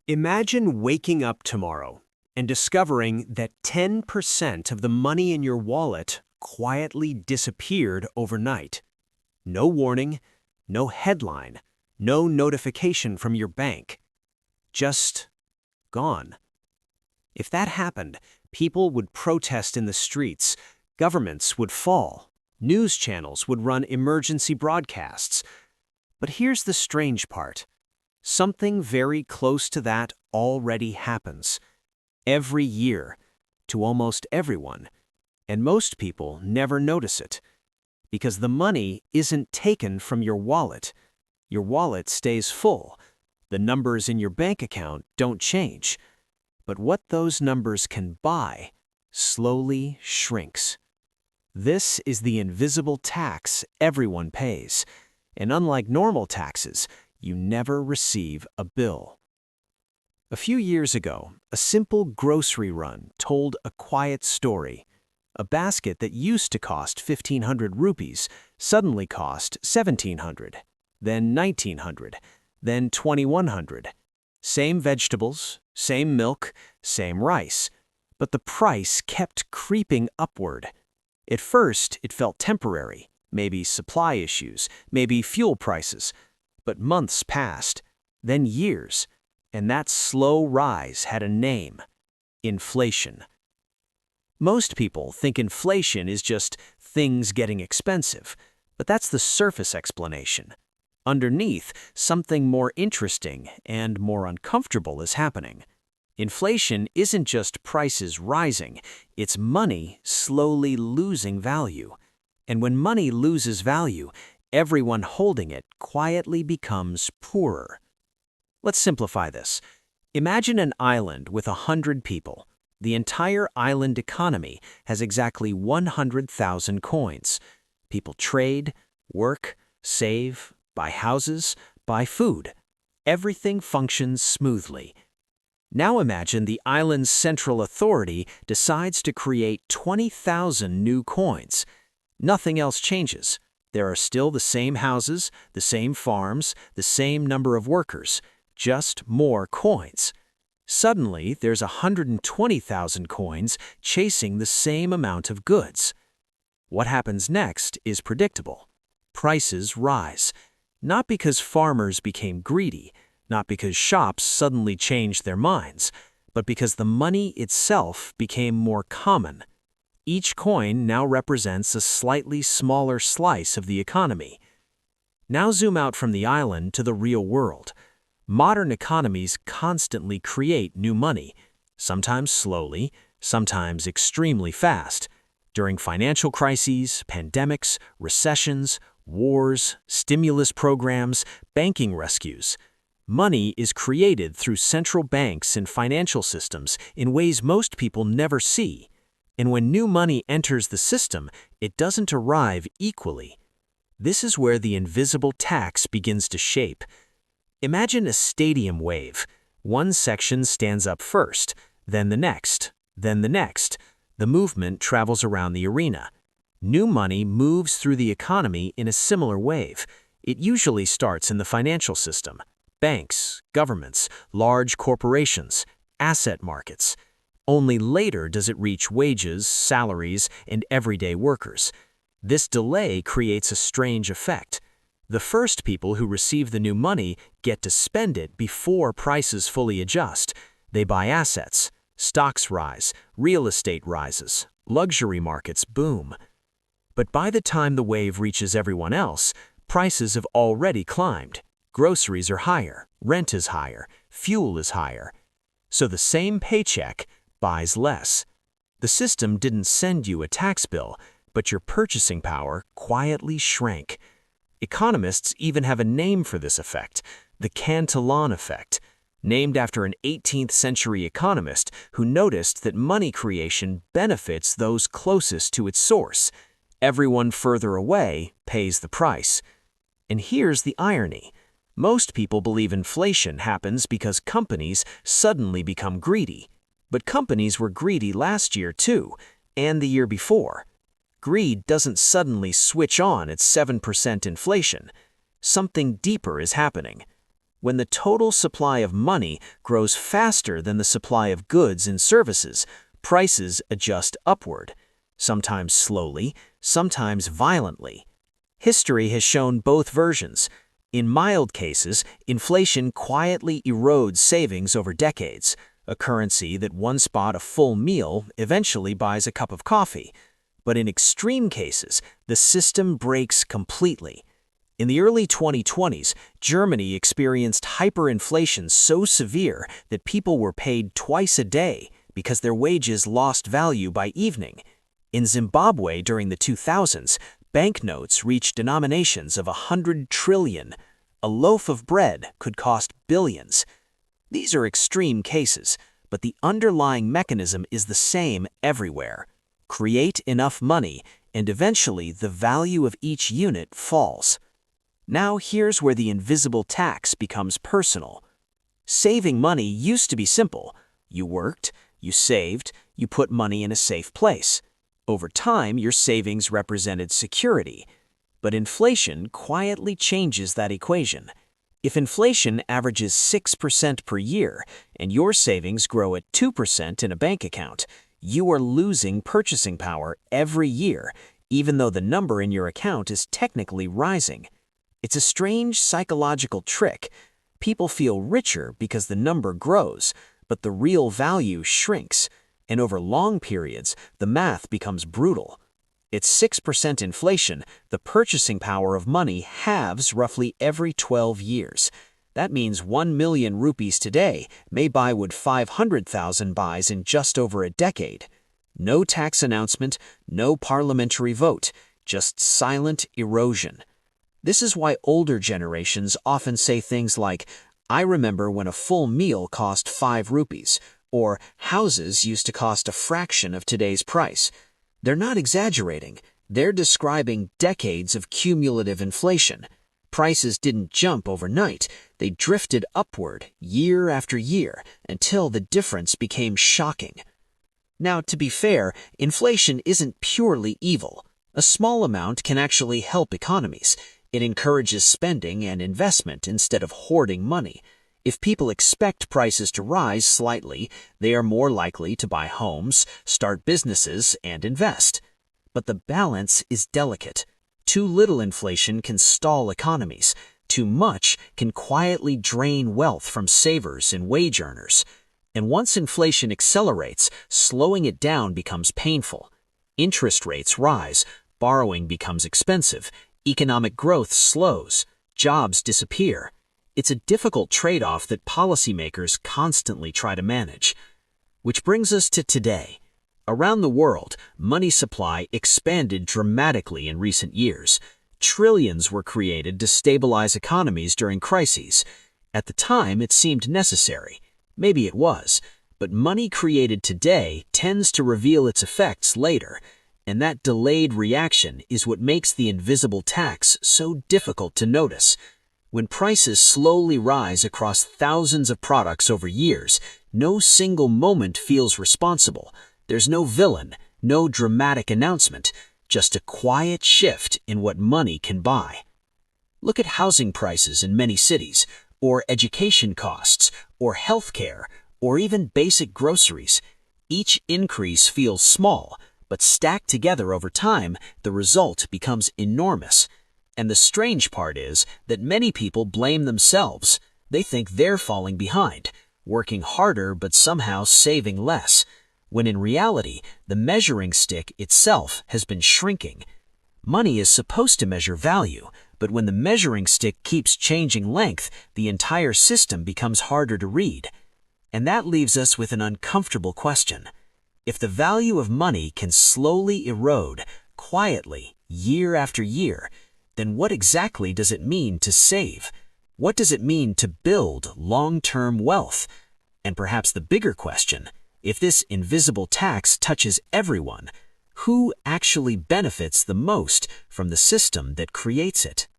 Imagine waking up tomorrow and discovering that 10% of the money in your wallet quietly disappeared overnight. No warning, no headline, no notification from your bank. Just gone. If that happened, people would protest in the streets, governments would fall, news channels would run emergency broadcasts. But here's the strange part. Something very close to that already happens. Every year, to almost everyone. And most people never notice it. Because the money isn't taken from your wallet. Your wallet stays full. The numbers in your bank account don't change. But what those numbers can buy slowly shrinks. This is the invisible tax everyone pays. And unlike normal taxes, you never receive a bill. A few years ago, a simple grocery run told a quiet story. A basket that used to cost 1,500 rupees suddenly cost 1,700, then 1,900, then 2,100. Same vegetables, same milk, same rice, but the price kept creeping upward. At first, it felt temporary, maybe supply issues, maybe fuel prices. But months passed, then years, and that slow rise had a name: inflation. Most people think inflation is just things getting expensive, but that's the surface explanation. Underneath, something more interesting and more uncomfortable is happening. Inflation isn't just prices rising, it's money slowly losing value. And when money loses value, everyone holding it quietly becomes poorer. Let's simplify this. Imagine an island with 100 people. The entire island economy has exactly 100,000 coins. People trade, work, save, buy houses, buy food. Everything functions smoothly. Now imagine the island's central authority decides to create 20,000 new coins. Nothing else changes. There are still the same houses, the same farms, the same number of workers, just more coins. Suddenly, there's 120,000 coins chasing the same amount of goods. What happens next is predictable. Prices rise. Not because farmers became greedy, not because shops suddenly changed their minds, but because the money itself became more common. Each coin now represents a slightly smaller slice of the economy. Now zoom out from the island to the real world. Modern economies constantly create new money, sometimes slowly, sometimes extremely fast. During financial crises, pandemics, recessions, wars, stimulus programs, banking rescues, money is created through central banks and financial systems in ways most people never see. And when new money enters the system, it doesn't arrive equally. This is where the invisible tax begins to shape. Imagine a stadium wave. One section stands up first, then the next, then the next. The movement travels around the arena. New money moves through the economy in a similar wave. It usually starts in the financial system: banks, governments, large corporations, asset markets. Only later does it reach wages, salaries, and everyday workers. This delay creates a strange effect. The first people who receive the new money get to spend it before prices fully adjust. They buy assets, stocks rise, real estate rises, luxury markets boom. But by the time the wave reaches everyone else, prices have already climbed. Groceries are higher, rent is higher, fuel is higher. So the same paycheck buys less. The system didn't send you a tax bill, but your purchasing power quietly shrank. Economists even have a name for this effect: the Cantillon Effect, named after an 18th century economist who noticed that money creation benefits those closest to its source. Everyone further away pays the price. And here's the irony. Most people believe inflation happens because companies suddenly become greedy. But companies were greedy last year too, and the year before. Greed doesn't suddenly switch on at 7% inflation. Something deeper is happening. When the total supply of money grows faster than the supply of goods and services, prices adjust upward, sometimes slowly, sometimes violently. History has shown both versions. In mild cases, inflation quietly erodes savings over decades. A currency that once bought a full meal eventually buys a cup of coffee. But in extreme cases, the system breaks completely. In the early 2020s, Germany experienced hyperinflation so severe that people were paid twice a day because their wages lost value by evening. In Zimbabwe during the 2000s, banknotes reached denominations of 100 trillion. A loaf of bread could cost billions. These are extreme cases, but the underlying mechanism is the same everywhere. Create enough money, and eventually the value of each unit falls. Now here's where the invisible tax becomes personal. Saving money used to be simple. You worked, you saved, you put money in a safe place. Over time, your savings represented security. But inflation quietly changes that equation. If inflation averages 6% per year and your savings grow at 2% in a bank account, you are losing purchasing power every year, even though the number in your account is technically rising. It's a strange psychological trick. People feel richer because the number grows, but the real value shrinks, and over long periods, the math becomes brutal. At 6% inflation, the purchasing power of money halves roughly every 12 years. That means 1 million rupees today may buy what 500,000 buys in just over a decade. No tax announcement, no parliamentary vote, just silent erosion. This is why older generations often say things like, "I remember when a full meal cost 5 rupees," or "houses used to cost a fraction of today's price." They're not exaggerating. They're describing decades of cumulative inflation. Prices didn't jump overnight. They drifted upward year after year until the difference became shocking. Now, to be fair, inflation isn't purely evil. A small amount can actually help economies. It encourages spending and investment instead of hoarding money. If people expect prices to rise slightly, they are more likely to buy homes, start businesses, and invest. But the balance is delicate. Too little inflation can stall economies. Too much can quietly drain wealth from savers and wage earners. And once inflation accelerates, slowing it down becomes painful. Interest rates rise, borrowing becomes expensive, economic growth slows, jobs disappear. It's a difficult trade-off that policymakers constantly try to manage. Which brings us to today. Around the world, money supply expanded dramatically in recent years. Trillions were created to stabilize economies during crises. At the time, it seemed necessary. Maybe it was. But money created today tends to reveal its effects later. And that delayed reaction is what makes the invisible tax so difficult to notice. When prices slowly rise across thousands of products over years, no single moment feels responsible. There's no villain, no dramatic announcement, just a quiet shift in what money can buy. Look at housing prices in many cities, or education costs, or healthcare, or even basic groceries. Each increase feels small, but stacked together over time, the result becomes enormous. And the strange part is that many people blame themselves. They think they're falling behind, working harder but somehow saving less, when in reality, the measuring stick itself has been shrinking. Money is supposed to measure value, but when the measuring stick keeps changing length, the entire system becomes harder to read. And that leaves us with an uncomfortable question. If the value of money can slowly erode, quietly, year after year, then what exactly does it mean to save? What does it mean to build long-term wealth? And perhaps the bigger question, if this invisible tax touches everyone, who actually benefits the most from the system that creates it?